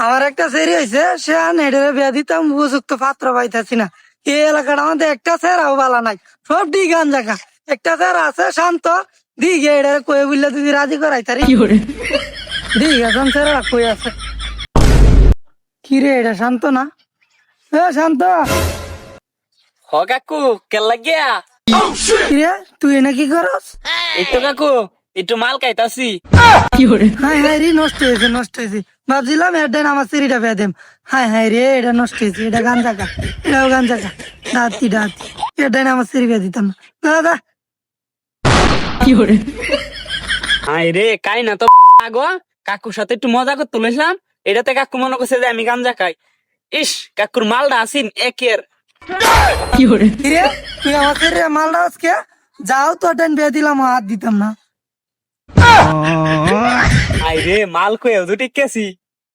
আমার একটা সেরি হয়েছে, সে নেডের বিয়া দিতাম, উপযুক্ত পাত্র পাইতাছি না। এই এলাকাটা আমাদের একটা স্যারাও বালা নাই, সব ডি গান জায়গা। একটা স্যার আছে শান্ত, দিঘে এটা কয়ে বললে তুই রাজি করাই তারি দিঘ এখন স্যার কই আছে। কি রে, এটা শান্ত না? এ শান্ত, হ কাকু কেল লাগিয়া কি রে তুই এনে কি করস? একটু কাকু একটু মাল খাইতাছি। হাই হাই রে, নষ্ট হয়েছে নষ্ট হয়েছে। ভাবছিলাম এর আমার সিঁড়িটা পেয়ে দেম। হাই হাই রে, এটা নষ্ট হয়েছে, এটা গান জায়গা, এটাও গান জায়গা। ডাতি ডাতি, এর আমার সিঁড়ি পেয়ে দিতাম না। দাদা হাই রে কাই না তো আগো, কাকুর সাথে একটু মজা করতে লইলাম, এটাতে কাকু মনে করছে যে আমি গাঞ্জা খাই। ইস কাকুর মালটা আসিন একের। কি রে, তুই আমার সিঁড়ি মালটা আজকে যাও তো, টেন পেয়ে দিলাম, হাত দিতাম না। হাই রে মাল কয়ে দুটি কেছি